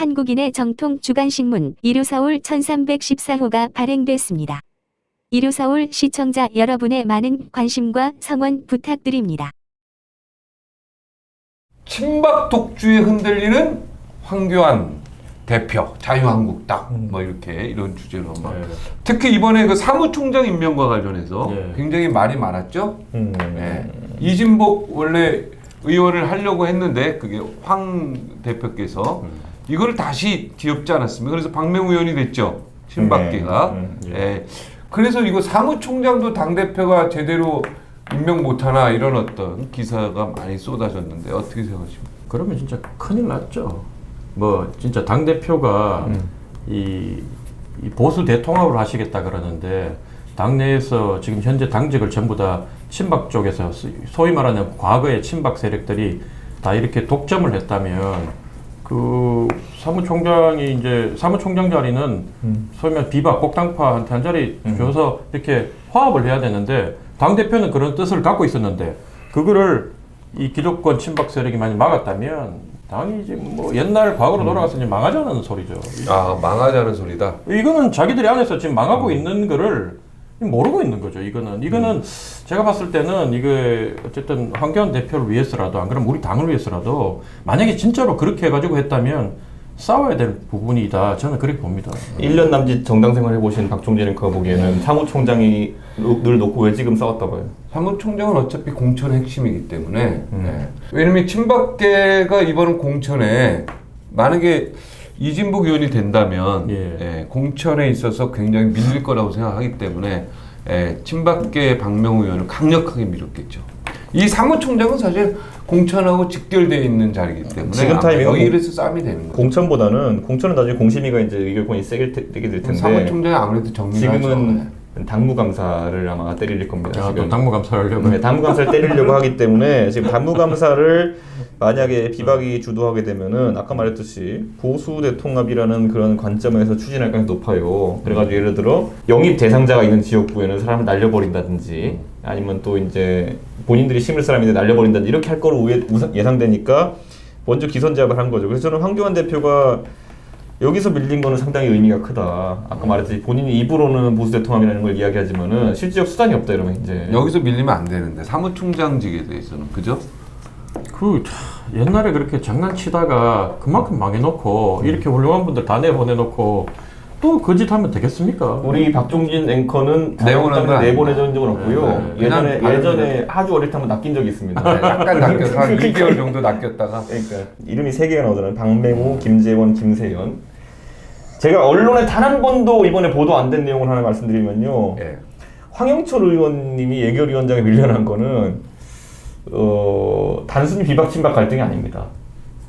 한국인의 정통 주간신문 이루서울 1314호가 발행됐습니다. 이루서울 시청자 여러분의 많은 관심과 성원 부탁드립니다. 친박 독주에 흔들리는 황교안 대표, 자유한국당 뭐 이렇게 이런 주제로 막 특히 이번에 그 사무총장 임명과 관련해서 굉장히 말이 많았죠. 이진복 원래 의원을 하려고 했는데 그게 황 대표께서 이걸 다시 뒤엎지 않았습니까? 그래서 박명우 의원이 됐죠. 친박계가. 그래서 이거 사무총장도 당대표가 제대로 임명 못하나 이런 어떤 기사가 많이 쏟아졌는데 어떻게 생각하십니까? 그러면 진짜 큰일 났죠. 뭐 진짜 당대표가 이 보수 대통합을 하시겠다 그러는데 당내에서 지금 현재 당직을 전부 다 친박 쪽에서 소위 말하는 과거의 친박 세력들이 다 이렇게 독점을 했다면 그 사무총장이 이제 사무총장 자리는 소위 말하는 비박 꼭당파한테 한 자리 줘서 이렇게 화합을 해야 되는데 당대표는 그런 뜻을 갖고 있었는데 그거를 이 기득권 친박 세력이 많이 막았다면 당이 지금 뭐 옛날 과거로 돌아가서 이제 망하자는 소리죠. 아, 망하자는 소리다. 이거는 자기들이 안에서 지금 망하고 있는 거를 모르고 있는 거죠. 이거는 제가 봤을 때는 이게 어쨌든 황교안 대표를 위해서라도 안 그러면 우리 당을 위해서라도 만약에 진짜로 그렇게 해가지고 했다면 싸워야 될 부분이다. 저는 그렇게 봅니다. 1년 남짓 정당 생활 해보신 박종진 앵커가 보기에는 사무총장이 늘 놓고 왜 지금 싸웠다 봐요? 사무총장은 어차피 공천의 핵심이기 때문에 왜냐면 친박계가 이번 공천에 만약에 이진복 의원이 된다면 공천에 있어서 굉장히 밀릴 거라고 생각하기 때문에 친박계 박명우 의원을 강력하게 밀었겠죠. 이 사무총장은 사실 공천하고 직결되어 있는 자리이기 때문에 지금 타이밍은 여기에서 싸움이 되는 거죠. 공천은 나중에 공심위가 이제 의결권이 세게 되게 될 텐데 사무총장이 아무래도 정리가 지금은 당무감사를 아마 때릴 겁니다. 지금 당무감사를 하려고. 네, 당무감사를 때리려고 하기 때문에 지금 당무감사를 만약에 비박이 주도하게 되면은 아까 말했듯이 보수 대통합이라는 그런 관점에서 추진할 가능성이 높아요. 그래가지고 예를 들어 영입 대상자가 있는 지역구에는 사람을 날려버린다든지 아니면 또 이제 본인들이 심을 사람인데 날려버린다든지 이렇게 할 거로 예상되니까 먼저 기선제압을 한 거죠. 그래서 저는 황교안 대표가 여기서 밀린 거는 상당히 의미가 크다. 아까 말했듯이 본인이 입으로는 보수 대통합이라는 걸 이야기하지만은 실질적 수단이 없다 이러면 이제 여기서 밀리면 안 되는데 사무총장직에 대해서는 그죠? 옛날에 그렇게 장난치다가 그만큼 망해놓고 이렇게 훌륭한 분들 다 내보내놓고 또 그 짓 하면 되겠습니까? 우리 박종진 앵커는 내보내준 적은 없고요. 예전에 아주 어릴 때 한번 낚인 적이 있습니다. 약간 낚여서 한 2개월 정도 낚였다가 그러니까 이름이 3개가 나오잖아요. 박맹우, 김재원, 김세연. 제가 언론에 단 한 번도 이번에 보도 안 된 내용을 하나 말씀드리면요. 황영철 의원님이 예결위원장에 밀려난 거는 단순히 비박 친박 갈등이 아닙니다.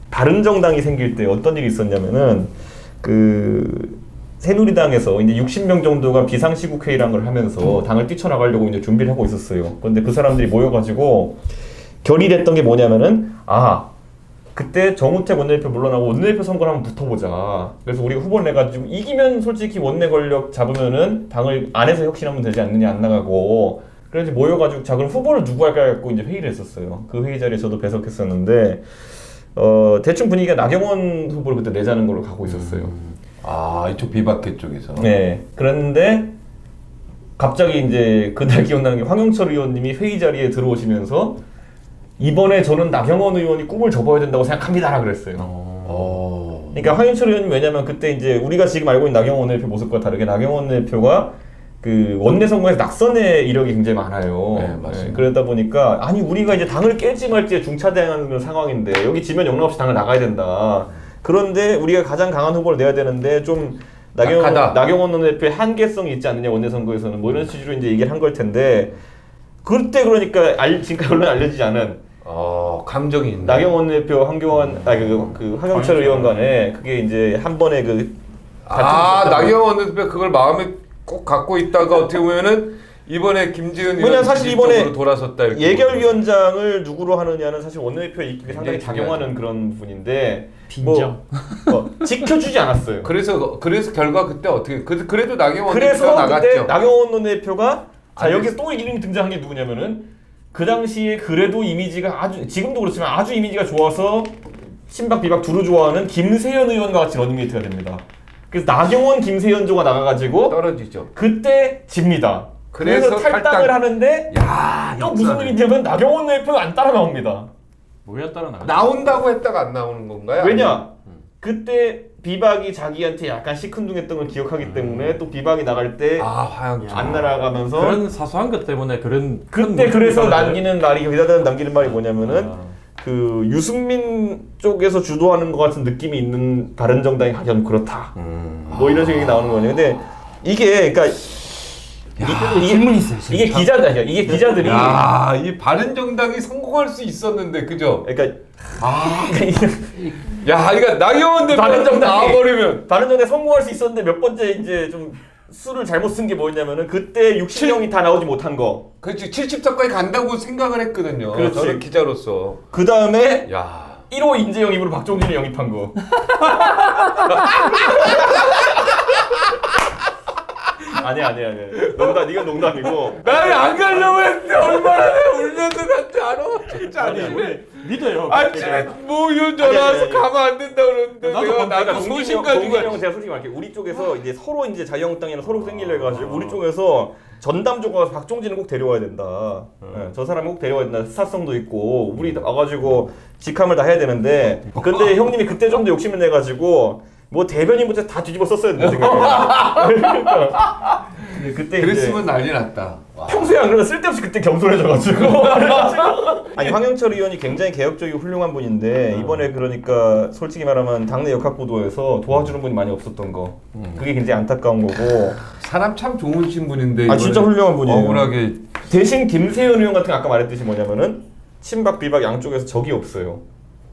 다른 정당이 생길 때 어떤 일이 있었냐면은 새누리당에서 이제 60명 정도가 비상시국회의라는 걸 하면서 당을 뛰쳐나가려고 이제 준비를 하고 있었어요. 그런데 그 사람들이 모여가지고 결의됐던 게 뭐냐면은 그때 정우택 원내대표 물러나고 원내대표 선거를 한번 붙어보자. 그래서 우리가 후보를 내가지고 이기면 솔직히 원내 권력 잡으면은 당을 안에서 혁신하면 되지 않느냐 안 나가고. 그래서 모여가지고 자 그럼 후보를 누구 할까 갖고 이제 회의를 했었어요. 그 회의 자리에 저도 배석했었는데 대충 분위기가 나경원 후보를 그때 내자는 걸로 가고 있었어요. 이쪽 비박계 쪽에서. 네. 그런데 갑자기 이제 그날 기억나는 게 황영철 의원님이 회의 자리에 들어오시면서 이번에 저는 나경원 의원이 꿈을 접어야 된다고 생각합니다라 그랬어요. 그러니까 황영철 의원님 왜냐면 그때 이제 우리가 지금 알고 있는 나경원 원내대표 모습과 다르게 나경원 원내대표가 그 원내 선거에서 낙선의 이력이 굉장히 많아요. 네, 맞습니다. 그러다 보니까 아니 우리가 이제 당을 깰지 말지 중차대하는 그런 상황인데 여기 지면 영락없이 당을 나가야 된다. 그런데 우리가 가장 강한 후보를 내야 되는데 좀 나경원 원내대표의 한계성이 있지 않느냐 원내 선거에서는 뭐 이런 취지로 이제 얘기를 한 걸 텐데 그때 그러니까 지금까지 언론에 알려지지 않은 감정이 있네. 나경원 원내대표 황영철 의원 간에 그게 이제 한 번에 나경원 원내대표 그걸 마음에 꼭 갖고 있다가 어떻게 보면은 이번에 김지은 의원 사실 이번에 돌아섰다 이렇게 예결위원장을 누구로 하느냐는 사실 원내대표의 입김에 상당히 작용하는 그런 부분인데 빈정 지켜주지 않았어요. 그래서 결과 그때 어떻게 그래도 나경원 그래서 원내대표가 나갔죠. 그때 나경원 원내대표가 여기서 또 이름이 등장한 게 누구냐면은 그 당시에 그래도 이미지가 지금도 그렇지만 아주 이미지가 좋아서 친박 비박 두루 좋아하는 김세현 의원과 같이 러닝메이트가 됩니다. 그래서 나경원 김세현조가 나가가지고 떨어지죠. 그때 집니다. 그래서 탈당을 탈당. 하는데 야, 또 무슨 일이 되면 나경원 대표가 안 따라 나옵니다. 뭐야 따라 나가? 나온다고 했다가 안 나오는 건가요? 왜냐? 그때 비박이 자기한테 약간 시큰둥했던 걸 기억하기 때문에 또 비박이 나갈 때 화양 안 날아가면서 그런 사소한 것 때문에 그런 그때 그래서 남기는 말이 기자들은 남기는 말이 뭐냐면은 그 유승민 쪽에서 주도하는 것 같은 느낌이 있는 바른정당이 하기엔 그렇다. 뭐 이런 식으로 나오는 거냐. 근데 이게 그러니까 질문 있어요. 이게 기자들 이게 기자들이 이 바른정당이 성공할 수 있었는데 그죠? 그러니까 그러니까 나경원 대표 바른정당이 나와버리면 바른정당에 성공할 수 있었는데 몇 번째 이제 좀 수를 잘못 쓴 게 뭐냐면은 그때 60명이 다 나오지 못한 거. 그렇지 70석까지 간다고 생각을 했거든요. 그렇지. 저는 기자로서. 그 다음에 야 1호 인재 영입으로 박종진을 영입한 거. 아니야. 농담, 이건 농담이고. 나는 안 가려고 했는데 얼마나 내가 울면서 간줄 알아? 진짜 아니. 믿어요. 아침에 뭐 이런 전화 와서 아니. 가면 안 된다 그러는데 나도 소신 가지고. 동진이 형 제가 솔직히 말할게요. 우리 쪽에서 이제 서로 이제 자유한국당이랑 서로 생기려 해가지고 우리 쪽에서 전담조가 와서 박종진은 꼭 데려와야 된다. 네, 저 사람 꼭 데려와야 된다. 스타성도 있고 우리 와가지고 직함을 다 해야 되는데 근데 형님이 그때 좀 더 욕심을 내가지고 뭐 대변인부터 다 뒤집어 썼어야 된다 생각해요. 그때 그랬으면 난리 났다. 평소에 안 그러면 쓸데없이 그때 겸손해져가지고 아니 황영철 의원이 굉장히 개혁적이고 훌륭한 분인데 이번에 그러니까 솔직히 말하면 당내 역학보도에서 도와주는 분이 많이 없었던 거 그게 굉장히 안타까운 거고 사람 참 좋으신 분인데. 진짜 훌륭한 분이에요. 억울하게. 대신 김세현 의원 같은 거 아까 말했듯이 뭐냐면은 친박 비박 양쪽에서 적이 없어요.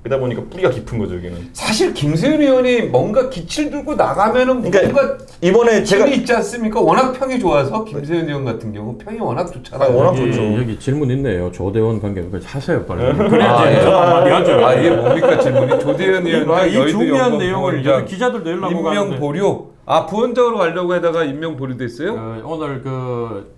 그러다 보니까 뿌리가 깊은 거죠 여기는. 사실 김세현 의원이 뭔가 기치를 들고 나가면은 그러니까 뭔가 이번에 제가 힘이 있지 않습니까? 워낙 평이 좋아서 김세현 의원 같은 경우 평이 워낙 좋잖아요. 워낙 여기, 좋죠. 여기 질문 있네요. 조대원 관계 하세요 빨리. 그래야지. 한마디 하죠. 이게 뭡니까 질문이? 조대현 의원 이 중요한 내용을 여기 기자들도 연락 오고 임명 하는데. 보류. 부원장으로 가려고 하다가 임명 보류됐어요? 오늘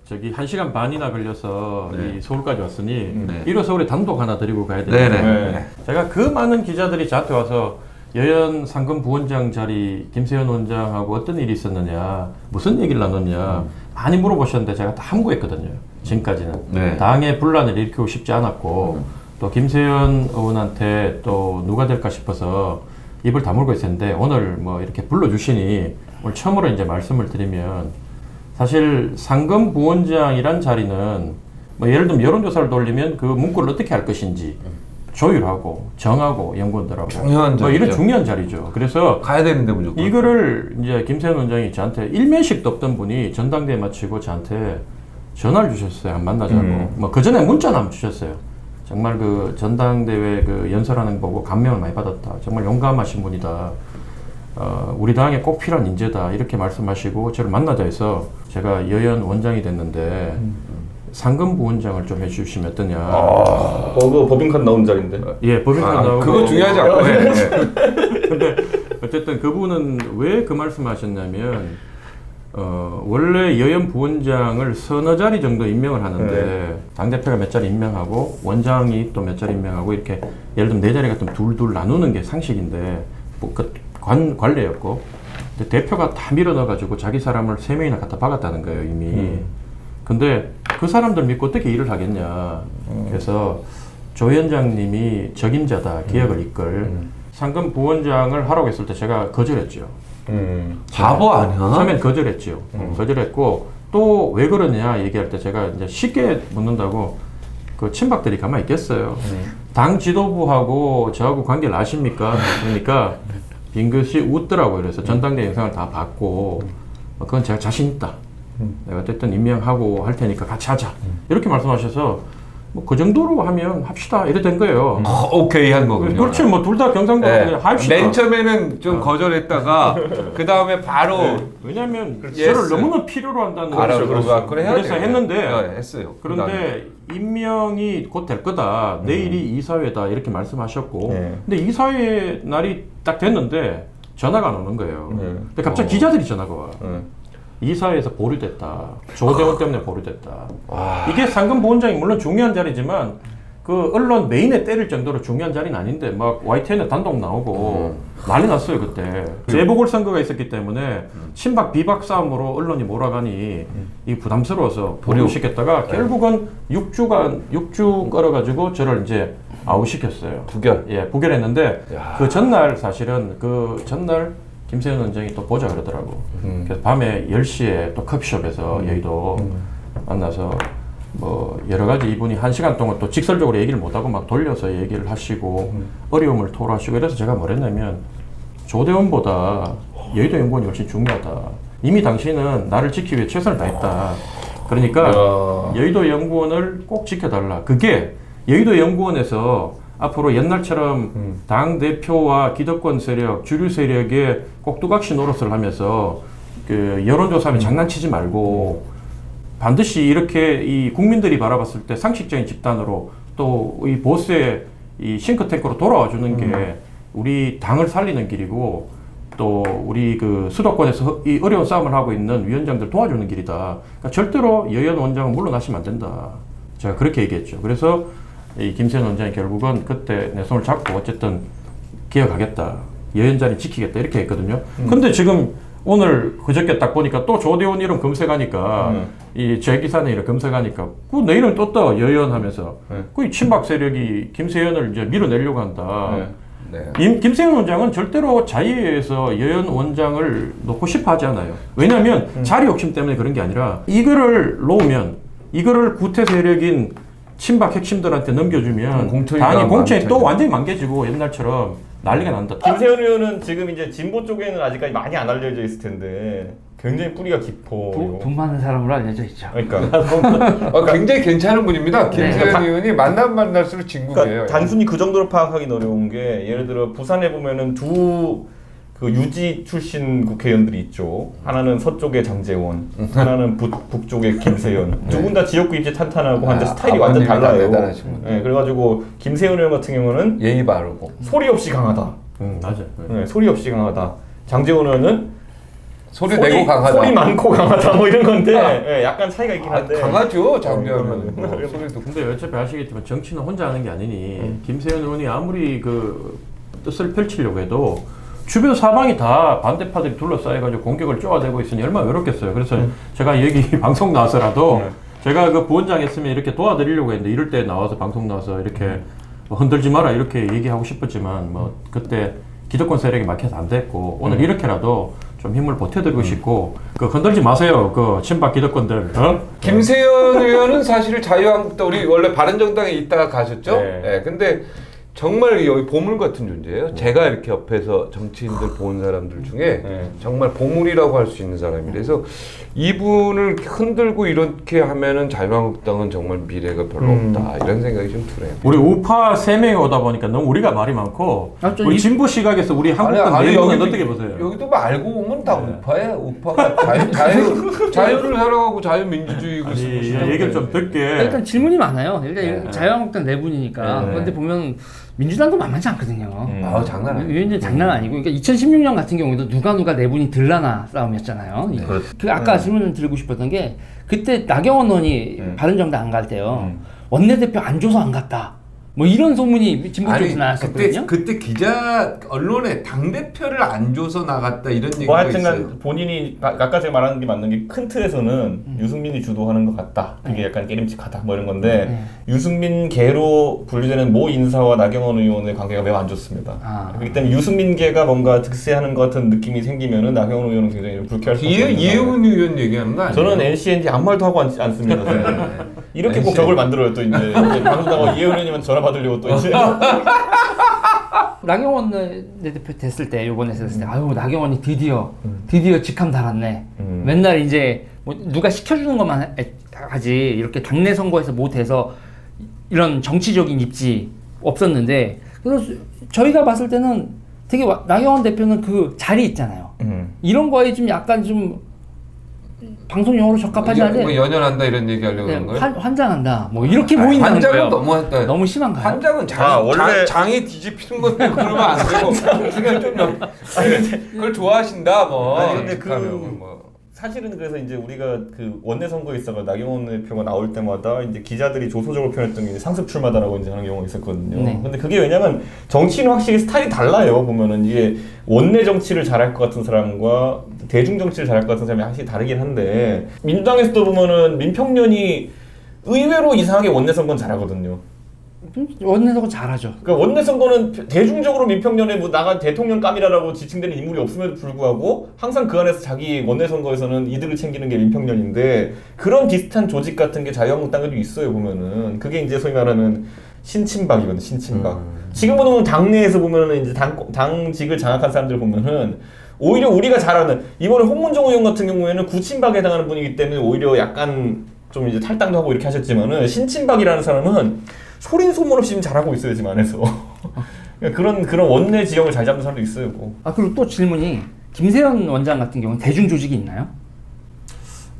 저기 1시간 반이나 걸려서 네. 이 서울까지 왔으니 네. 1호 서울에 단독 하나 드리고 가야 되는데 네네. 제가 그 많은 기자들이 저한테 와서 여연 상금 부원장 자리 김세현 원장하고 어떤 일이 있었느냐 무슨 얘기를 나눴냐 많이 물어보셨는데 제가 다 함구했거든요. 지금까지는 네. 당의 분란을 일으키고 싶지 않았고 또 김세현 의원한테 또 누가 될까 싶어서 입을 다물고 있었는데 오늘 뭐 이렇게 불러주시니 오늘 처음으로 이제 말씀을 드리면 사실 상금 부원장이란 자리는 뭐 예를 들면 여론조사를 돌리면 그 문구를 어떻게 할 것인지 조율하고 정하고 연구원들하고 중요한 뭐 이런 자리죠. 중요한 자리죠. 그래서 가야 되는데 무조건. 이거를 이제 김세현 원장이 저한테 일면식도 없던 분이 전당대회 마치고 저한테 전화를 주셨어요. 한 만나자고. 뭐 그 전에 문자는 한번 주셨어요. 정말 그 전당대회 그 연설하는 거 보고 감명을 많이 받았다. 정말 용감하신 분이다. 우리 당에 꼭 필요한 인재다. 이렇게 말씀하시고 저를 만나자 해서 제가 여연 원장이 됐는데 상금 부원장을 좀 해주시면 어떠냐. 그거 법인카드 나온 자리인데. 예, 법인카드 나오고. 그거 중요하지 않고. 근데 어쨌든 그분은 왜 그 말씀하셨냐면 원래 여연 부원장을 서너 자리 정도 임명을 하는데 당대표가 몇 자리 임명하고 원장이 또 몇 자리 임명하고 이렇게 예를 들면 네 자리 같으면 둘둘 나누는 게 상식인데 뭐 그 관례였고 근데 대표가 다 밀어넣어가지고 자기 사람을 3명이나 갖다 박았다는 거예요 이미. 근데 그 사람들 믿고 어떻게 일을 하겠냐. 그래서 조 위원장님이 적임자다 기획을 이끌 상금 부원장을 하라고 했을 때 제가 거절했죠. 바보 아니야? 처음엔 거절했죠. 거절했고 또 왜 그러냐 얘기할 때 제가 이제 쉽게 묻는다고 그 친박들이 가만히 있겠어요. 당 지도부하고 저하고 관계를 아십니까? 그러니까 빙긋이 웃더라고요. 그래서 전당대 영상을 다 봤고 그건 제가 자신 있다. 내가 어쨌든 임명하고 할 테니까 같이 하자. 이렇게 말씀하셔서 뭐 그 정도로 하면 합시다. 이래 된 거예요. 오케이 한 거군요. 그렇지 뭐 둘 다 경상도 네. 합시다. 맨 처음에는 좀 거절했다가 그 다음에 바로 왜냐하면 예스. 저를 너무나 필요로 한다는 알아요. 거죠. 그래 해야 그래서 돼. 했는데 네, 했어요. 그런데 임명이 곧 될 거다. 내일이 이사회다 이렇게 말씀하셨고 네. 근데 이사회 날이 딱 됐는데 전화가 안 오는 거예요. 근데 갑자기 기자들이 전화가 와. 이사회에서 보류됐다. 조대원 때문에 보류됐다. 이게 상금 부원장이 물론 중요한 자리지만 그 언론 메인에 때릴 정도로 중요한 자리는 아닌데 막 YTN에 단독 나오고 난리 났어요 그때. 재보궐선거가 있었기 때문에 친박 비박 싸움으로 언론이 몰아가니 이 부담스러워서 보류시켰다가 결국은 6주 끌어가지고 저를 이제 아웃시켰어요. 부결. 예, 부결했는데 야. 그 전날 사실은 그 전날 김세현 원장이 또 보자 그러더라고. 그래서 밤에 10시에 또 커피숍에서 여의도 만나서 뭐 여러 가지 이분이 1시간 동안 또 직설적으로 얘기를 못하고 막 돌려서 얘기를 하시고 어려움을 토로하시고 이래서 제가 뭐랬냐면 조대원보다 여의도 연구원이 훨씬 중요하다. 이미 당신은 나를 지키기 위해 최선을 다했다. 그러니까 여의도 연구원을 꼭 지켜달라. 그게 여의도 연구원에서 앞으로 옛날처럼 당 대표와 기득권 세력, 주류 세력의 꼭두각시 노릇을 하면서 그 여론조사하면 장난치지 말고 반드시 이렇게 이 국민들이 바라봤을 때 상식적인 집단으로 또 이 보스의 이 싱크탱크로 돌아와 주는 게 우리 당을 살리는 길이고 또 우리 그 수도권에서 이 어려운 싸움을 하고 있는 위원장들 도와주는 길이다. 그러니까 절대로 여현 원장은 물러나시면 안 된다. 제가 그렇게 얘기했죠. 그래서 이 김세현 원장이 결국은 그때 내 손을 잡고 어쨌든 기억하겠다. 여현 자리 지키겠다. 이렇게 했거든요. 근데 지금 오늘 그저께 딱 보니까 또 조대원 이름 검색하니까 이 제 기사는 이름 검색하니까 그 내 이름 떴다 여현 하면서 그 친박 세력이 김세현을 이제 밀어내려고 한다. 네. 김세현 원장은 절대로 자유에서 여현 원장을 놓고 싶어 하지 않아요. 왜냐하면 자리 욕심 때문에 그런 게 아니라 이거를 놓으면 이거를 구태 세력인 친박 핵심들한테 넘겨주면 당이 공천이 또 완전히 망개지고 옛날처럼 난리가 난다. 김세현 의원은 지금 이제 진보 쪽에는 아직까지 많이 안 알려져 있을 텐데 굉장히 뿌리가 깊어. 돈 많은 사람으로 알려져 있죠. 그러니까 굉장히 괜찮은 분입니다. 김세현 의원이 만날수록 진국이에요. 그러니까 단순히 그 정도로 파악하기는 어려운 게 예를 들어 부산에 보면은 두 그 유지 출신 국회의원들이 있죠. 하나는 서쪽의 장제원, 하나는 북쪽의 김세현. 두 분 다 지역구 입지 탄탄하고 한데 스타일이 완전 달라요. 네, 그래가지고 김세현 의원 같은 경우는 예의 바르고 소리 없이 강하다. 맞아. 네, 소리 없이 강하다. 장제원 의원은 소리 내고 강하다. 소리 많고 강하다 뭐 이런 건데 네, 약간 차이가 있긴 한데. 강하죠 장대하면. 근데 어차피 아시겠지만 정치는 혼자 하는 게 아니니 김세현 의원이 아무리 그 뜻을 펼치려고 해도 주변 사방이 다 반대파들이 둘러싸여가지고 공격을 쪼아대고 있으니 얼마나 외롭겠어요. 그래서 제가 여기 방송 나와서라도 제가 그 부원장 했으면 이렇게 도와드리려고 했는데 이럴 때 나와서 방송 나와서 이렇게 뭐 흔들지 마라 이렇게 얘기하고 싶었지만 뭐 그때 기득권 세력이 막혀서 안 됐고 오늘 이렇게라도 좀 힘을 보태드리고 싶고 그 흔들지 마세요. 그 친박 기득권들. 김세현 의원은 사실 자유한국당 우리 원래 바른정당에 있다가 가셨죠. 네. 근데 정말 여기 보물 같은 존재예요. 제가 이렇게 옆에서 정치인들 본 사람들 중에 정말 보물이라고 할 수 있는 사람이라서 이분을 흔들고 이렇게 하면은 자유한국당은 정말 미래가 별로 없다 이런 생각이 좀 드네요. 우리 우파 3명이 오다 보니까 너무 우리가 말이 많고 우리 진보 시각에서 우리 한국당 아니, 내부는 어떻게 보세요? 여기도 뭐 알고 보면 다 우파예요. 우파가 자유를 사랑하고 자유민주주의고 얘기를 좀 듣게. 일단 질문이 많아요. 일단 자유한국당 내분이니까. 그런데 보면 민주당도 만만치 않거든요. 장난 아니에요. 위원장 장난 아니고, 그러니까 2016년 같은 경우에도 누가 내분이 들라나 싸움이었잖아요. 그 아까 질문을 드리고 싶었던 게 그때 나경원 의원이 바른정당 안 갈 때요. 원내대표 안 줘서 안 갔다. 뭐 이런 소문이 진보 쪽에서 나왔었거든요. 그때 기자 언론에 당 대표를 안 줘서 나갔다 이런 얘기가 뭐 있어요. 하여튼간 본인이 아까 제가 말하는 게 맞는 게 큰 틀에서는 유승민이 주도하는 것 같다. 그게 약간 깨림칙하다 뭐 이런 건데 유승민계로 분류되는 모 인사와 나경원 의원의 관계가 매우 안 좋습니다. 그렇기 때문에 유승민계가 뭔가 득세하는 것 같은 느낌이 생기면은 나경원 의원은 굉장히 불쾌할 수 있는 이혜훈 의원 얘기하는 거 아니에요? 저는 NCND 아무 말도 하고 않습니다. 이렇게 꼭 적을 만들어요. 또 이제 방송 나가고 이혜훈 의원님한테 전화 받으려고 또 이제 나경원 대표 됐을 때 요번에 됐을 때 아유 나경원이 드디어 직함 달았네. 맨날 이제 뭐 누가 시켜주는 것만 하지 이렇게 당내 선거에서 못해서 이런 정치적인 입지 없었는데 그래서 저희가 봤을 때는 되게 나경원 대표는 그 자리 있잖아요. 이런 거에 좀 약간 좀 방송 용어로 적합하지 않은데 뭐 연연한다 이런 얘기 하려고 하는 거예요? 환장한다 뭐 이렇게 보인다는 거예요. 환장은 너무한다. 너무 심한가요? 환장은 장이 뒤집히는 건데 그러면 안 되고 그냥 좀 그걸 좋아하신다 뭐. 아니 근데 사실은 그래서 이제 우리가 그 원내 선거에 있어가 나경원 대표가 나올 때마다 이제 기자들이 조소적으로 표현했던 게 이제 상습 출마다라고 이제 하는 경우가 있었거든요. 네. 근데 그게 왜냐면 정치는 확실히 스타일이 달라요. 보면은 이게 원내 정치를 잘할 것 같은 사람과 대중 정치를 잘할 것 같은 사람이 확실히 다르긴 한데 민주당에서도 보면은 민평년이 의외로 이상하게 원내 선거는 잘하거든요. 원내선거 잘하죠. 그러니까 원내 선거는 대중적으로 민평년에 뭐 나간 대통령감이라고 지칭되는 인물이 없음에도 불구하고 항상 그 안에서 자기 원내 선거에서는 이득을 챙기는 게 민평년인데 그런 비슷한 조직 같은 게 자유한국당에도 있어요 보면은 그게 이제 소위 말하는 신친박이거든 신친박. 지금 보면 당내에서 보면은 이제 당직을 장악한 사람들 보면은 오히려 우리가 잘 아는 이번에 홍문종 의원 같은 경우에는 구친박에 해당하는 분이기 때문에 오히려 약간 좀 이제 탈당도 하고 이렇게 하셨지만은 신친박이라는 사람은 소린 소문 없이 지금 잘하고 있어요 지금 안에서. 그런 원내 지형을 잘 잡는 사람도 있어요. 뭐. 아 그리고 또 질문이 김세현 원장 같은 경우는 대중 조직이 있나요?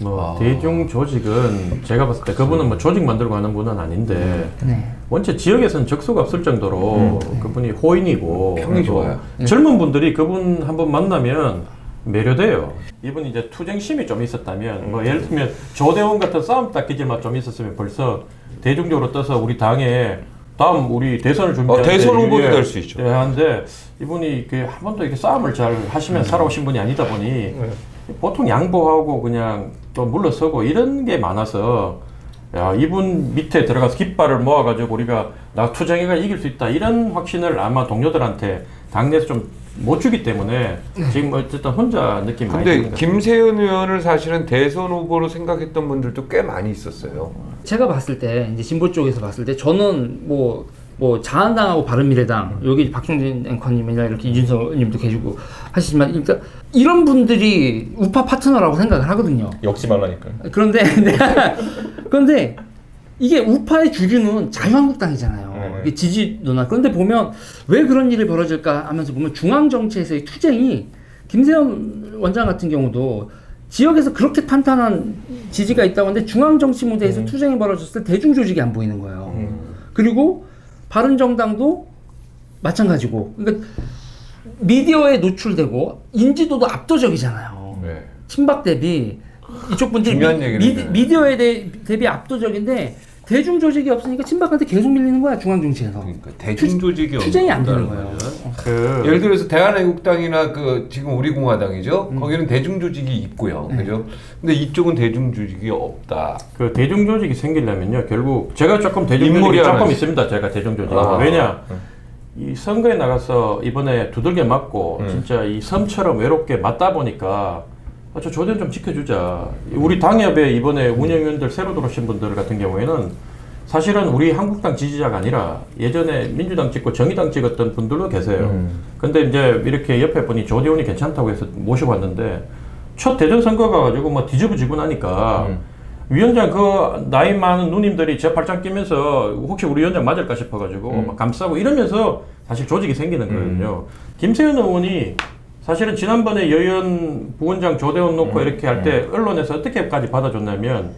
뭐 대중 조직은 제가 봤을 때 그분은 뭐 조직 만들고 하는 분은 아닌데 네. 원체 지역에서는 적수가 없을 정도로 그분이 호인이고 평이 좋아요. 젊은 분들이 그분 한번 만나면 매료돼요. 이분이 이제 투쟁심이 좀 있었다면 뭐 예를 들면 조대원 같은 싸움 딱 기질만 좀 있었으면 벌써 대중적으로 떠서 우리 당에 다음 우리 대선을 준비하는데 대선 후보도 될 수 있죠. 하는데 이분이 한 번도 이렇게 싸움을 잘 하시면 살아오신 분이 아니다 보니 보통 양보하고 그냥 좀 물러서고 이런 게 많아서 야 이분 밑에 들어가서 깃발을 모아가지고 우리가 나 투쟁해가 이길 수 있다 이런 확신을 아마 동료들한테 당내에서 좀 못 주기 때문에 지금 어쨌든 혼자 느낌 많이 드는 근데 것 김세현 의원을 사실은 대선 후보로 생각했던 분들도 꽤 많이 있었어요. 제가 봤을 때 이제 진보 쪽에서 봤을 때 저는 뭐 자한당하고 바른미래당 여기 박종진 앵커님이나 이렇게 이준석 의원님도 계시고 하시지만 그러니까 이런 분들이 우파 파트너라고 생각을 하거든요. 역시 말라니까요. 그런데 이게 우파의 주류는 자유한국당이잖아요. 이게 지지도나. 그런데 보면 왜 그런 일이 벌어질까 하면서 보면 중앙 정치에서의 투쟁이 김세현 원장 같은 경우도 지역에서 그렇게 탄탄한 지지가 있다고 하는데 중앙 정치 무대에서 투쟁이 벌어졌을 때 대중 조직이 안 보이는 거예요. 그리고 바른정당도 마찬가지고. 그러니까 미디어에 노출되고 인지도도 압도적이잖아요. 네. 친박 대비 이쪽 분들이 중요한 얘기를 미디어에 대비 압도적인데 대중 조직이 없으니까 친박한테 계속 밀리는 거야 중앙 정치에서. 그러니까 대중 조직이 투쟁이 안 되는 없다는 거예요. 거죠. 예를 들어서 대한애국당이나 그 지금 우리공화당이죠. 거기는 대중 조직이 있고요, 그죠? 근데 이쪽은 대중 조직이 없다. 그 대중 조직이 생기려면요 결국 제가 조금 대중 인물이 조직이 조금 하나씩. 있습니다. 제가 대중 조직 아. 왜냐 이 선거에 나가서 이번에 두들겨 맞고 진짜 이 섬처럼 외롭게 맞다 보니까 저 조대원 좀 지켜주자. 우리 당협에 이번에 운영위원들 새로 들어오신 분들 같은 경우에는 사실은 우리 한국당 지지자가 아니라 예전에 민주당 찍고 정의당 찍었던 분들도 계세요. 근데 이제 이렇게 옆에 분이 조대원이 괜찮다고 해서 모시고 왔는데 첫 대전 선거 가가지고 뭐 뒤집어지고 나니까 위원장 그 나이 많은 누님들이 제 팔짱 끼면서 혹시 우리 위원장 맞을까 싶어가지고 막 감싸고 이러면서 사실 조직이 생기는 거거든요. 김세현 의원이 사실은 지난번에 여의원 부원장 조대원 놓고 이렇게 할 때 언론에서 어떻게까지 받아줬냐면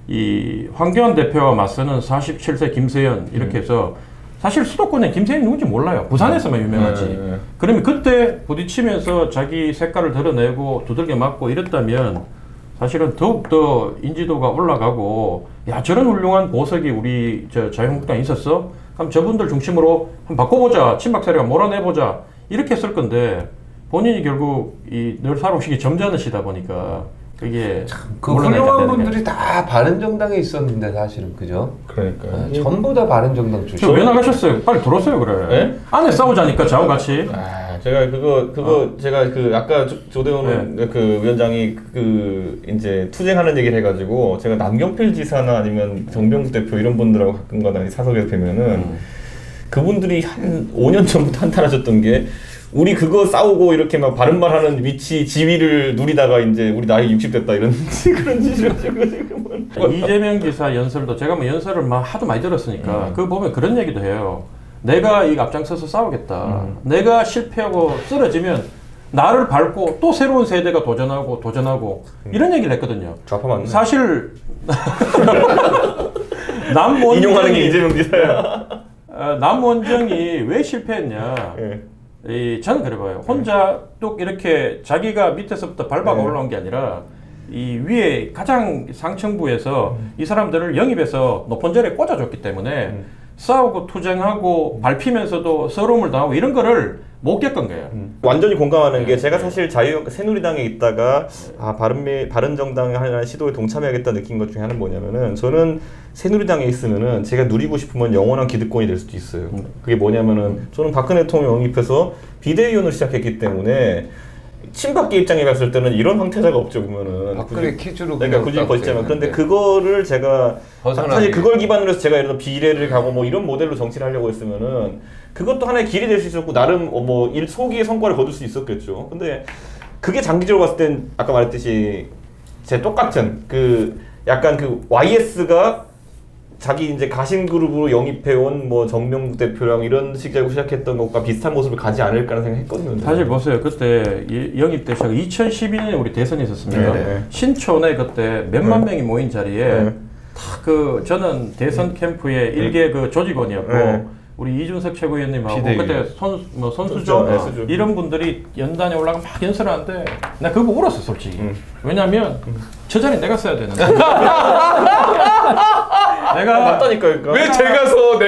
이 황교안 대표와 맞서는 47세 김세현 이렇게 해서 사실 수도권에 김세현이 누군지 몰라요. 부산에서만 유명하지. 그러면 그때 부딪히면서 자기 색깔을 드러내고 두들겨 맞고 이랬다면 사실은 더욱더 인지도가 올라가고 야 저런 훌륭한 보석이 우리 자유한국당에 있었어? 그럼 저분들 중심으로 한번 바꿔보자. 친박 세력을 몰아내보자. 이렇게 했을 건데 본인이 결국 늘 살아오시기 점잖으시다 보니까 그게 그 훌륭한 분들이 다 바른정당에 있었는데 사실은 그죠? 그러니까 전부 다 바른정당 출신. 왜 나가셨어요? 빨리 들어오세요 그래. 네? 안에 싸우자니까 저하고 같이. 제가 그거 제가 그 아까 조대원 그 위원장이 그 이제 투쟁하는 얘기를 해가지고 제가 남경필 지사나 아니면 정병수 대표 이런 분들하고 가끔가다 사석에서 뵈면은 그분들이 한 5년 전부터 한탄하셨던 게 우리 그거 싸우고 이렇게 막 바른말하는 위치 지위를 누리다가 이제 우리 나이 60 됐다 이런 그런 짓을 하시고 지금 이재명 지사 연설도 제가 뭐 연설을 막 하도 많이 들었으니까 그거 보면 그런 얘기도 해요. 내가 이 앞장서서 싸우겠다. 내가 실패하고 쓰러지면 나를 밟고 또 새로운 세대가 도전하고 이런 얘기를 했거든요. 좌파 맞네. 사실 남원정이 인용하는 게 이재명 지사야. 남원정이 왜 실패했냐? 저는 그래 봐요. 혼자 뚝 이렇게 자기가 밑에서부터 밟아가 올라온 게 아니라 이 위에 가장 상층부에서 이 사람들을 영입해서 높은 자리에 꽂아줬기 때문에 싸우고 투쟁하고 밟히면서도 서러움을 당하고 이런 거를 못 겪은 거예요. 완전히 공감하는 게 제가 사실 새누리당에 있다가 바른정당의 하나의 시도에 동참해야겠다 느낀 것 중에 하나는 뭐냐면은 저는 새누리당에 있으면은 제가 누리고 싶으면 영원한 기득권이 될 수도 있어요. 그게 뭐냐면은 저는 박근혜 대통령 영입해서 비대위원을 시작했기 때문에 친박계 입장에 갔을 때는 이런 황태자가 없죠. 보면은 박근혜 퀴즈로 그러니까 굳이 거짓말. 그런데 그거를 제가 사실 그걸 기반으로 해서 제가 예를 들어 비례를 가고 뭐 이런 모델로 정치를 하려고 했으면은 그것도 하나의 길이 될 수 있었고 나름 뭐 소기의 성과를 거둘 수 있었겠죠. 근데 그게 장기적으로 봤을 땐 아까 말했듯이 제 똑같은 그 약간 그 YS가 자기 이제 가신 그룹으로 영입해온 뭐 정명국 대표랑 이런 식으로 시작했던 것과 비슷한 모습을 가지 않을까라는 생각했거든요. 사실 보세요. 그때 영입 때 2012년에 우리 대선이 있었습니다. 네. 신촌에 그때 몇만 명이 모인 자리에 다 그 저는 대선 캠프의 일개 그 조직원이었고 우리 이준석 최고위원님하고 비대위. 그때 선수죠. 선수죠. 이런 분들이 연단에 올라가 막 연설을 하는데 나 그거 울었어 솔직히. 왜냐면 저 자리 내가 써야 되는데. 내가 맞다니까요. 그러니까. 왜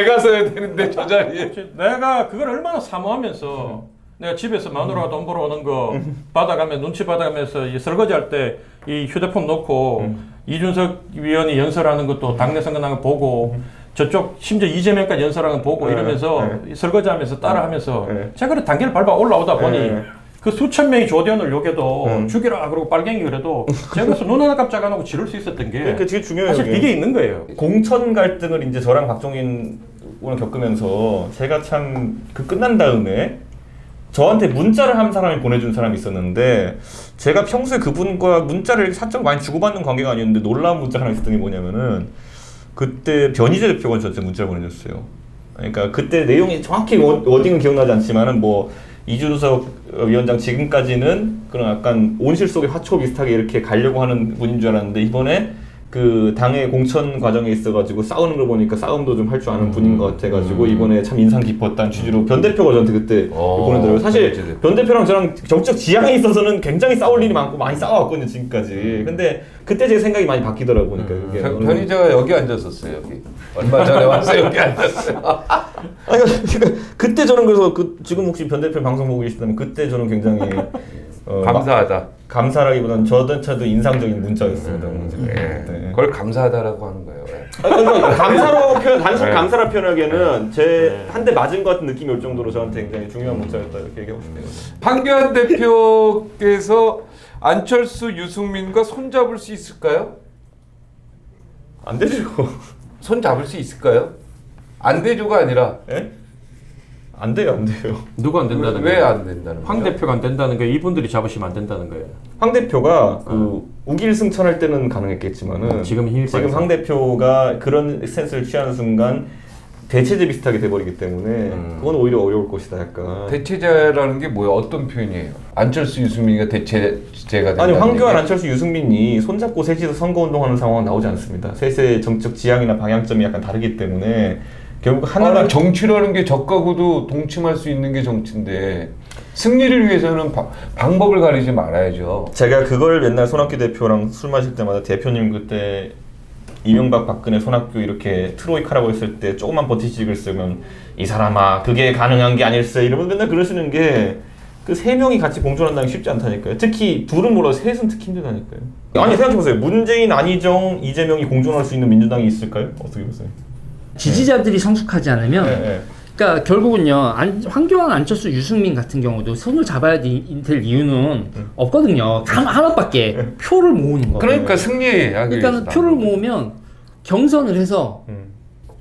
내가 서야 되는데 저 자리에 내가 그걸 얼마나 사모하면서 내가 집에서 마누라가 돈 벌어오는 거 받아가면 눈치 받아가면서 이 설거지할 때 이 휴대폰 놓고 이준석 위원이 연설하는 것도 당내 선거하는 거 보고 저쪽 심지어 이재명까지 연설하는 거 보고 이러면서 설거지하면서 따라하면서 제가 그 단계를 밟아 올라오다 보니 그 수천 명이 조대원을 욕해도 죽이라 그러고 빨갱이 그래도 제가 그래서 눈 하나 깜짝 안 하고 지를 수 있었던 게 그러니까 되게 중요해요. 사실 이게 있는 거예요. 공천 갈등을 이제 저랑 박종인 오늘 겪으면서 제가 참 그 끝난 다음에 저한테 문자를 한 사람이 보내준 사람이 있었는데 제가 평소에 그분과 문자를 사적 많이 주고받는 관계가 아니었는데 놀라운 문자가 하나 있었던 게 뭐냐면은 그때 변희재 대표가 저한테 문자를 보내줬어요. 그러니까 그때 내용이 정확히 워딩은 기억나지 않지만은 뭐 이준석 위원장 지금까지는 그런 약간 온실 속의 화초 비슷하게 이렇게 가려고 하는 분인 줄 알았는데 이번에 그 당의 공천 과정에 있어가지고 싸우는 걸 보니까 싸움도 좀 할 줄 아는 분인 것 같아가지고 이번에 참 인상 깊었다는 취지로 변 대표가 저한테 그때 보내더라고요. 사실 변 대표랑 저랑 정치적 지향에 있어서는 굉장히 싸울 일이 많고 많이 싸워왔거든요 지금까지. 근데 그때 제 생각이 많이 바뀌더라고요. 그러니까 그게 변희재가 여기 앉았었어요. 여기 얼마 전에 와서 여기 앉았어요. 아니 그러니까 그때 저는 그래서 지금 혹시 변 대표 방송 보고 계시다면 그때 저는 굉장히 감사하다. 감사라기보다는 저도 인상적인 문자였습니다. 네. 그걸 감사하다라고 하는 거예요. 그러니까 감사로 단순히 감사라 표현하기에는 제 한 대 맞은 것 같은 느낌이 올 정도로 저한테 굉장히 중요한 문자였다 이렇게 얘기하고 싶네요. 황교안 대표께서 안철수, 유승민과 손잡을 수 있을까요? 안 되죠. 손잡을 수 있을까요? 안 되죠가 아니라 예? 안 돼요. 누가 안 된다는 왜 거예요? 안 된다는 황 거예요? 대표가 안 된다는 거예요. 이분들이 잡으시면 안 된다는 거예요. 황 대표가 그 우길승천할 때는 가능했겠지만은 지금 황 대표가 그런 스탠스를 취하는 순간 대체제 비슷하게 돼버리기 때문에 그건 오히려 어려울 것이다 약간. 대체제라는 게 뭐예요? 어떤 표현이에요? 안철수, 유승민이가 대체제가 된다. 아니 황교안, 안철수, 유승민이 손잡고 셋이서 선거운동하는 상황은 나오지 않습니다. 셋의 정책 지향이나 방향점이 약간 다르기 때문에 결국 하나는 정치라는 게 적하고도 동침할 수 있는 게 정치인데 승리를 위해서는 방법을 가리지 말아야죠. 제가 그걸 맨날 손학규 대표랑 술 마실 때마다 대표님 그때 이명박, 박근혜, 손학규 이렇게 트로이카라고 했을 때 조금만 버티직을 쓰면 이 사람아 그게 가능한 게 아닐세 이러면 맨날 그러시는 게 그 세 명이 같이 공존한다는 게 쉽지 않다니까요. 특히 둘은 몰라도 셋은 특히 힘들다니까요. 아니 생각해보세요. 문재인, 안희정, 이재명이 공존할 수 있는 민주당이 있을까요? 어떻게 보세요? 지지자들이 성숙하지 않으면 네. 그러니까 결국은요 황교안, 안철수, 유승민 같은 경우도 손을 잡아야 될 이유는 없거든요. 하나밖에 표를 모으는 거. 그러니까 승리하기 그러니까 위해서 표를 모으면 경선을 해서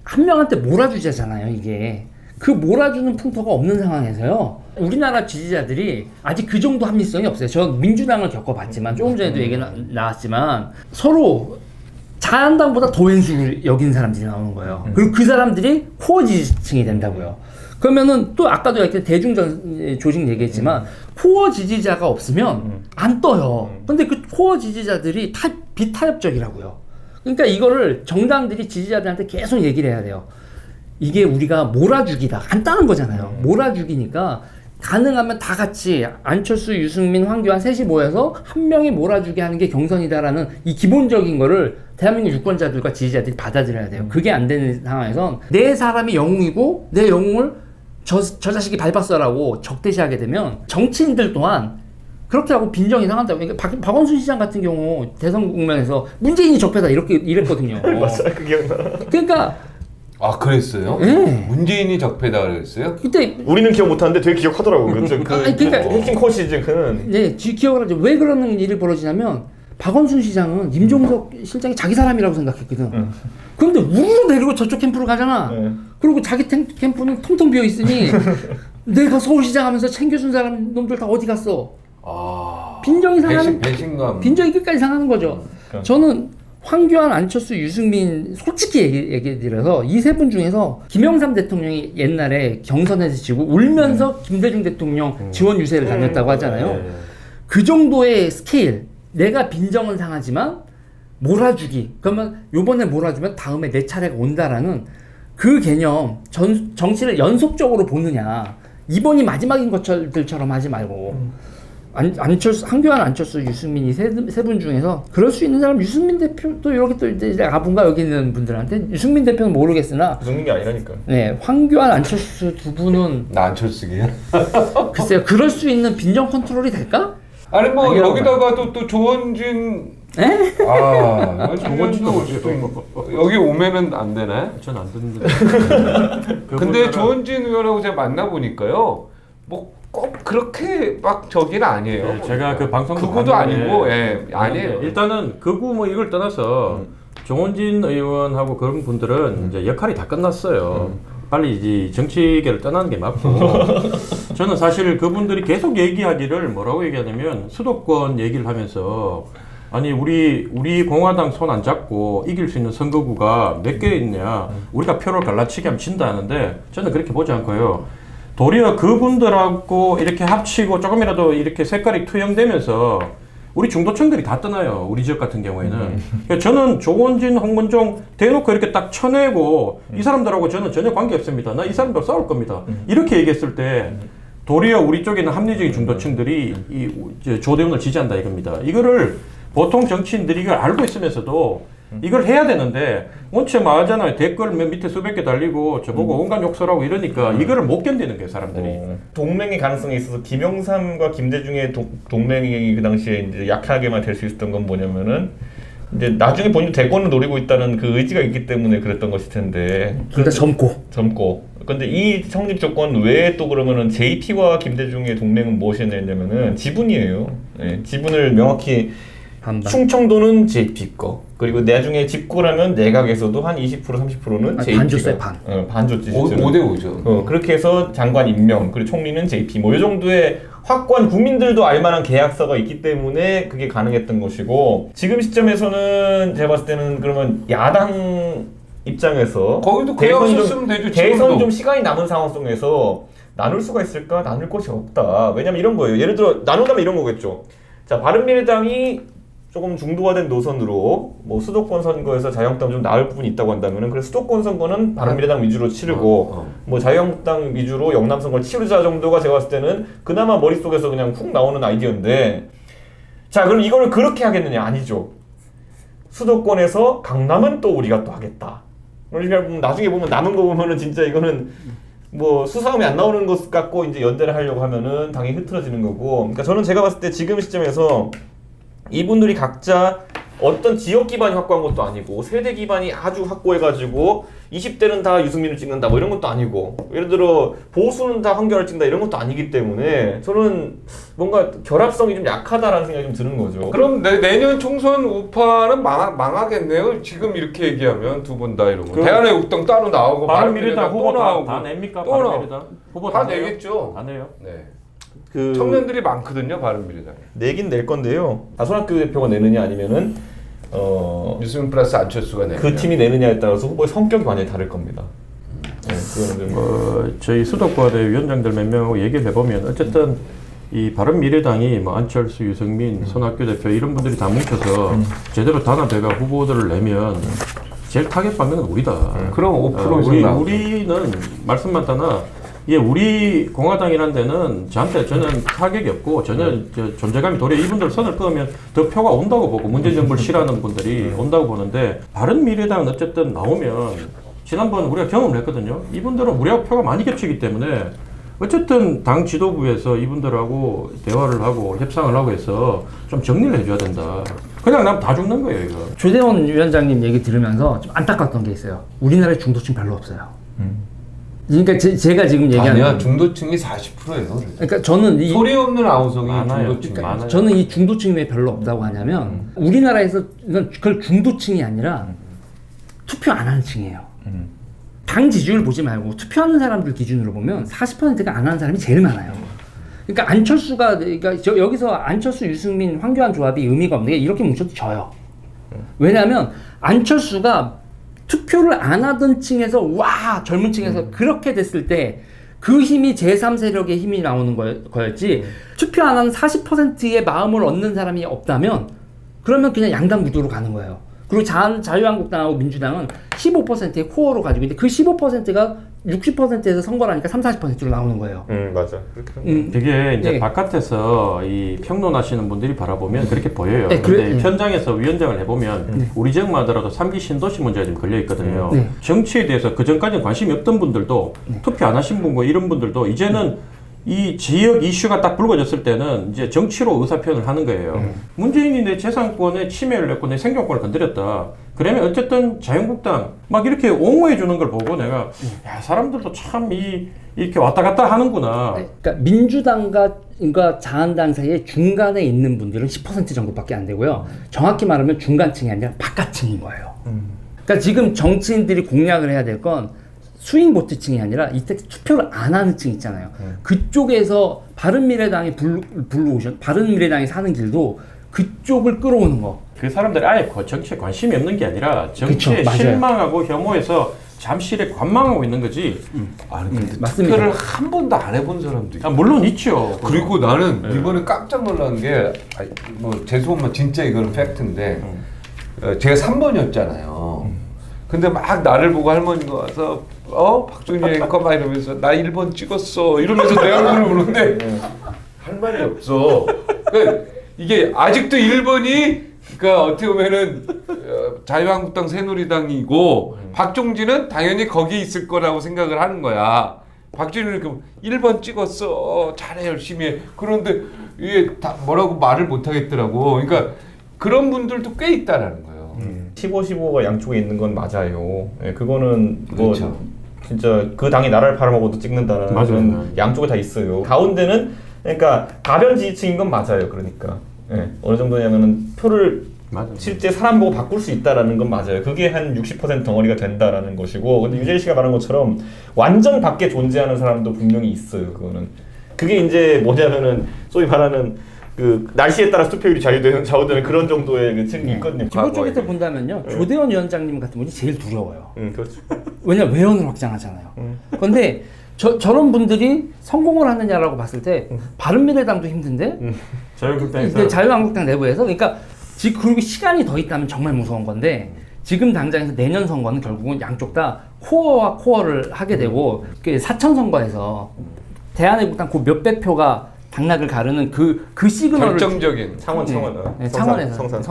한 명한테 몰아주자잖아요. 이게 그 몰아주는 풍토가 없는 상황에서요. 우리나라 지지자들이 아직 그 정도 합리성이 없어요. 저 민주당을 겪어봤지만 조금 전에도 얘기가 나왔지만 서로 자한당보다 더 왼수를 여기는 사람들이 나오는 거예요. 그리고 그 사람들이 코어 지지층이 된다고요. 그러면은 또 아까도 이렇게 대중전 조직 얘기했지만 코어 지지자가 없으면 안 떠요. 근데 그 코어 지지자들이 비타협적이라고요. 그러니까 이거를 정당들이 지지자들한테 계속 얘기를 해야 돼요. 이게 우리가 몰아주기다. 간단한 거잖아요. 몰아주기니까 가능하면 다 같이 안철수, 유승민, 황교안 셋이 모여서 한 명이 몰아주게 하는 게 경선이다라는 이 기본적인 거를 대한민국 유권자들과 지지자들이 받아들여야 돼요. 그게 안 되는 상황에선 내 사람이 영웅이고 내 영웅을 저 자식이 밟았어라고 적대시하게 되면 정치인들 또한 그렇게 하고 빈정이 상한다고. 그러니까 박원순 시장 같은 경우 대선 국면에서 문재인이 적폐다 이렇게 이랬거든요. 맞아요, 그 기억나. 그러니까 아 그랬어요? 네. 문재인이 적폐다 그랬어요? 그때 우리는 기억 못하는데 되게 기억하더라고. 그러니까 핵심 컷이 이제 그 네, 기억을 하죠. 왜 그런 일이 벌어지냐면 박원순 시장은 임종석 실장이 자기 사람이라고 생각했거든. 그런데 우르르 내리고 저쪽 캠프로 가잖아. 그리고 자기 캠프는 텅텅 비어 있으니 내가 서울시장 하면서 챙겨준 사람 놈들 다 어디 갔어? 아 빈정이 상하는 배신감. 빈정이 끝까지 상하는 거죠. 저는 황교안, 안철수, 유승민 솔직히 얘기드려서 이 세 분 중에서 김영삼 대통령이 옛날에 경선에서 지고 울면서 김대중 대통령 지원 유세를 다녔다고 하잖아요. 그 정도의 스케일, 내가 빈정은 상하지만 몰아주기. 그러면 요번에 몰아주면 다음에 내 차례가 온다라는 그 개념, 정치를 연속적으로 보느냐. 이번이 마지막인 것들처럼 하지 말고. 황교안, 안철수, 유승민 이 세 분 중에서 그럴 수 있는 사람 유승민 대표도 이렇게 또 이제 아분가 여기 있는 분들한테 유승민 대표는 모르겠으나 무슨 게 아니라니까. 네, 황교안, 안철수 두 분은 나 안철수기야? 글쎄요, 그럴 수 있는 빈정 컨트롤이 될까? 아니 뭐 아니라고 여기다가 또 조원진 에? 아 조원진도 여기 오면은 안 되나요? 전 안 듣는데. 근데 조원진 의원하고 제가 만나보니까요 뭐 꼭 그렇게 막 저기는 아니에요. 네, 제가 그 방송도 그거도 봤는데 아니고 아니에요. 일단은 극우 뭐 이걸 떠나서 정원진 의원하고 그런 분들은 이제 역할이 다 끝났어요. 빨리 이제 정치계를 떠나는 게 맞고 저는 사실 그분들이 계속 얘기하기를 뭐라고 얘기하냐면 수도권 얘기를 하면서 아니 우리 공화당 손 안 잡고 이길 수 있는 선거구가 몇 개 있냐 우리가 표를 갈라치기 하면 진다 하는데 저는 그렇게 보지 않고요. 도리어 그분들하고 이렇게 합치고 조금이라도 이렇게 색깔이 투영되면서 우리 중도층들이 다 떠나요. 우리 지역 같은 경우에는. 그러니까 저는 조원진, 홍문종 대놓고 이렇게 딱 쳐내고 이 사람들하고 저는 전혀 관계 없습니다. 나 이 사람들 싸울 겁니다. 이렇게 얘기했을 때 도리어 우리 쪽에 있는 합리적인 중도층들이 이 조대원을 지지한다 이겁니다. 이거를 보통 정치인들이 이걸 알고 있으면서도 이걸 해야 되는데 원체 말하잖아요. 댓글 맨 밑에 수백 개 달리고 저보고 온갖 욕설하고 이러니까 이거를 못 견디는 거예요 사람들이. 동맹의 가능성이 있어서 김영삼과 김대중의 동맹이 그 당시에 이제 약하게만 될 수 있었던 건 뭐냐면은 이제 나중에 본인 대권을 노리고 있다는 그 의지가 있기 때문에 그랬던 것일 텐데. 둘 다 젊고. 근데 이 성립 조건 외에 또 그러면은 JP와 김대중의 동맹은 무엇이었냐면은 지분이에요. 네, 지분을 명확히 반반. 충청도는 JP 거. 그리고 나중에 집권하면 내각에서도 한 20% 30%는 JP가. 반 줬어요, 반. 반 줬지. 5대5죠. 그렇게 해서 장관 임명, 그리고 총리는 JP. 뭐 이 정도의 확고한 국민들도 알만한 계약서가 있기 때문에 그게 가능했던 것이고 지금 시점에서는 제가 봤을 때는 그러면 야당 입장에서 거기도 계약서 쓰면 되죠. 대선 지금도. 좀 시간이 남은 상황 속에서 나눌 수가 있을까? 나눌 것이 없다. 왜냐면 이런 거예요. 예를 들어 나눈다면 이런 거겠죠. 자, 바른미래당이 조금 중도화된 노선으로 뭐 수도권 선거에서 자유한국당 좀 나을 부분이 있다고 한다면은 그래 수도권 선거는 바른미래당 위주로 치르고 뭐 자유한국당 위주로 영남 선거를 치르자 정도가 제가 봤을 때는 그나마 머릿속에서 그냥 훅 나오는 아이디어인데 자 그럼 이걸 그렇게 하겠느냐? 아니죠. 수도권에서 강남은 또 우리가 또 하겠다. 나중에 보면 남은 거 보면은 진짜 이거는 뭐 수사음이 안 나오는 것 같고 이제 연대를 하려고 하면은 당연히 흐트러지는 거고. 그러니까 저는 제가 봤을 때 지금 시점에서 이분들이 각자 어떤 지역 기반이 확고한 것도 아니고 세대 기반이 아주 확고해가지고 20대는 다 유승민을 찍는다 뭐 이런 것도 아니고 예를 들어 보수는 다 황교안을 찍는다 이런 것도 아니기 때문에 저는 뭔가 결합성이 좀 약하다라는 생각이 좀 드는 거죠. 그럼 내년 총선 우파는 망하겠네요. 지금 이렇게 얘기하면 두 분 다 이러면 대한애국당 따로 나오고 바른미래당 후보 또 나오고 다 냅니까? 또 바른미래당 후보 다 내요? 내겠죠. 안 해요? 네. 그 청년들이 많거든요, 바른미래당. 내긴 낼 건데요. 손학규 대표가 내느냐 아니면은 유승민 플러스 안철수가 내느냐. 그 팀이 내느냐에 따라서 후보의 성격이 완전히 다를 겁니다. 네, 그거는 좀 저희 수도권의 위원장들 몇 명하고 얘기를 해보면 어쨌든 이 바른미래당이 뭐 안철수, 유승민, 손학규 대표 이런 분들이 다 뭉쳐서 제대로 단합해가 후보들을 내면 제일 타겟받는 건 우리다. 그럼 5% 이상 나오죠. 우리는 말씀만 따나 이게 우리 공화당이라는 데는 저는 타격이 없고 전혀 존재감이 도래 이분들 선을 그으면 더 표가 온다고 보고 문재인 정부를 싫어하는 분들이 온다고 보는데 바른미래당은 어쨌든 나오면 지난번 우리가 경험을 했거든요. 이분들은 우리하고 표가 많이 겹치기 때문에 어쨌든 당 지도부에서 이분들하고 대화를 하고 협상을 하고 해서 좀 정리를 해줘야 된다. 그냥 난 다 죽는 거예요, 이거. 조대원 위원장님 얘기 들으면서 좀 안타까웠던 게 있어요. 우리나라에 중도층 별로 없어요. 그러니까 제가 지금 얘기하는 아니야, 건- 중도층이 40%예요. 그러니까 저는 이 소리 없는 아우성이 많아요. 중도층. 그러니까 많아요. 저는 이 중도층이 왜 별로 없다고 하냐면 우리나라에서 이건 그걸 중도층이 아니라 투표 안 하는 층이에요. 당 지지율 보지 말고 투표하는 사람들 기준으로 보면 40%가 안 하는 사람이 제일 많아요. 그러니까 안철수가 그러니까 여기서 안철수, 유승민, 황교안 조합이 의미가 없는 게 이렇게 뭉쳐도 져요. 왜냐하면 안철수가 투표를 안 하던 층에서 와 젊은 층에서 그렇게 됐을 때 그 힘이 제3세력의 힘이 나오는 거였지 투표 안 하는 40%의 마음을 얻는 사람이 없다면 그러면 그냥 양당 구도로 가는 거예요. 그리고 자유한국당하고 민주당은 15%의 코어로 가지고 있는데 그 15%가 60%에서 선거를 하니까 30-40%로 나오는 거예요. 맞아. 그렇게 그게 이제 네. 바깥에서 이 평론하시는 분들이 바라보면 그렇게 보여요. 네, 근데 네. 현장에서 위원장을 해보면 우리 지역만 하더라도 3기 신도시 문제가 좀 걸려 있거든요. 네. 정치에 대해서 그 전까지는 관심이 없던 분들도 투표 안 하신 분과 이런 분들도 이제는 이 지역 이슈가 딱 불거졌을 때는 이제 정치로 의사표현을 하는 거예요. 문재인이 내 재산권에 침해를 했고 내 생존권을 건드렸다. 그러면 어쨌든 자유한국당 막 이렇게 옹호해 주는 걸 보고 내가 야 사람들도 참 이렇게 왔다 갔다 하는구나. 그러니까 민주당과 자한당 사이에 중간에 있는 분들은 10% 정도밖에 안 되고요. 정확히 말하면 중간층이 아니라 바깥층인 거예요. 그러니까 지금 정치인들이 공략을 해야 될 건 스윙 보트층이 아니라 이때 투표를 안 하는 층 있잖아요. 그쪽에서 바른미래당이 바른미래당이 사는 길도 그쪽을 끌어오는 거. 그 사람들이 아예 정치에 관심이 없는 게 아니라 정치에 그쵸, 맞아요. 실망하고 혐오해서 잠시에 관망하고 있는 거지. 아니 근데 맞습니다. 투표를 한 번도 안 해본 사람도 있어. 물론 있죠. 그리고 나는 이번에 깜짝 놀란 게, 뭐 죄송하면 진짜 이거는 팩트인데, 제가 3번이었잖아요. 근데 막 나를 보고 할머니가 와서 박정희 앵커 막 이러면서 나 1번 찍었어 이러면서 내 얼굴을 보는데 할 말이 없어. 그러니까 이게 아직도 1번이 그러니까 어떻게 보면은 자유한국당 새누리당이고 박종진은 당연히 거기 있을 거라고 생각을 하는 거야. 박준희는 그 1번 찍었어. 잘해 열심히 해. 그런데 이게 다 뭐라고 말을 못 하겠더라고. 그러니까 그런 분들도 꽤 있다라는 거예요. 15-15가 양쪽에 있는 건 맞아요. 예, 그거는 뭐 그렇죠. 진짜 그 당이 나라를 팔아먹어도 찍는다는 맞아요. 그런 양쪽에 다 있어요. 가운데는 그러니까 가변 지지층인 건 맞아요. 그러니까 예, 어느 정도냐면은 표를 맞아요. 실제 사람 보고 바꿀 수 있다라는 건 맞아요. 그게 한 60% 덩어리가 된다라는 것이고, 근데 유재일 씨가 말한 것처럼 완전 밖에 존재하는 사람도 분명히 있어요. 그게 이제 뭐냐면은 소위 말하는 그 날씨에 따라 투표율이 좌우되는 그런 정도의 그 층이 있거든요. 기본 쪽에서 과거에. 본다면요. 조대원 위원장님 같은 분이 제일 두려워요. 그렇죠. 왜냐면 외연을 확장하잖아요. 그런데 저런 분들이 성공을 하느냐라고 봤을 때 바른미래당도 힘든데 자유한국당에서 근데 자유한국당 내부에서 그러니까 그리고 시간이 더 있다면 정말 무서운 건데 지금 당장에서 내년 선거는 결국은 양쪽 다 코어와 코어를 하게 되고 그 사천 선거에서 대한애국당 그 몇백 표가 당락을 가르는 그 시그널을 결정적인 창원. 네, 창원에서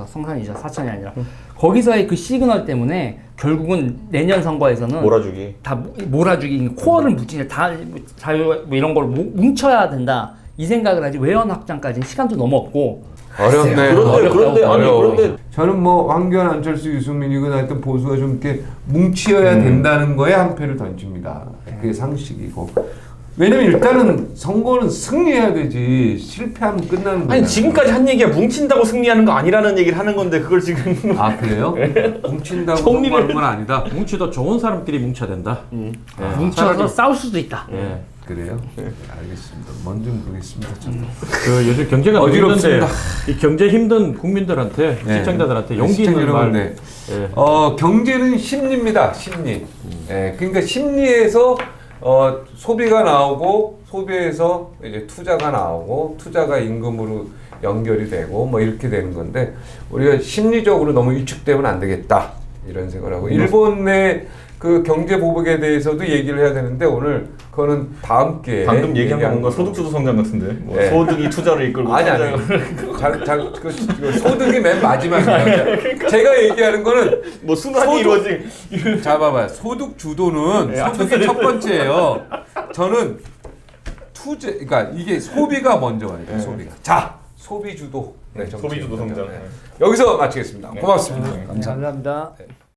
성산이죠. 사천이 아니라 거기서의 그 시그널 때문에 결국은 내년 선거에서는 몰아주기. 다 몰아주기 코어를 묻히는 다 자유 뭐 이런 걸 뭉쳐야 된다 이 생각을 하지 외연 확장까지는 시간도 너무 없고 어렵네. 그런데 저는 뭐 황교안, 안철수, 유승민이건 하여튼 보수가 좀 이렇게 뭉치어야 된다는 거에 한 표를 던집니다. 그게 상식이고. 왜냐면 일단은 선거는 승리해야 되지 실패하면 끝나는 거야. 아니 지금까지 한 얘기가 뭉친다고 승리하는 거 아니라는 얘기를 하는 건데 그걸 지금 아 그래요? 뭉친다고 정리를- 성공하는 건 아니다. 뭉치도 좋은 사람끼리 뭉쳐야 된다. 뭉쳐서 싸울 수도 있다. 예. 그래요? 알겠습니다. 뭔지 모르겠습니다. 저는. 그 요즘 경제가 너무 어지럽습니다. 힘든데 이 경제 힘든 국민들한테 네. 시청자들한테 용기 있는 말. 네. 예. 경제는 심리입니다. 심리. 그러니까 심리에서 소비가 나오고 소비에서 이제 투자가 나오고 투자가 임금으로 연결이 되고 뭐 이렇게 되는 건데 우리가 심리적으로 너무 위축되면 안 되겠다 이런 생각을 하고 일본의 그 경제 보복에 대해서도 얘기를 해야 되는데 오늘 그거는 다음 기회에 방금 얘기한 거 뭔가 걸로. 소득주도 성장 같은데 뭐 네. 소득이 투자를 이끌고 아니 그 소득이 맨 마지막이에요. 제가 얘기하는 거는 뭐 순환이 이루어진 자 봐봐요. 소득 주도는 소득이 첫 번째예요. 저는 그러니까 이게 소비가 먼저 와야 돼요. 소비가. 자, 소비 주도. 네, 소비 주도 성장. 여기서 마치겠습니다. 고맙습니다. 감사합니다.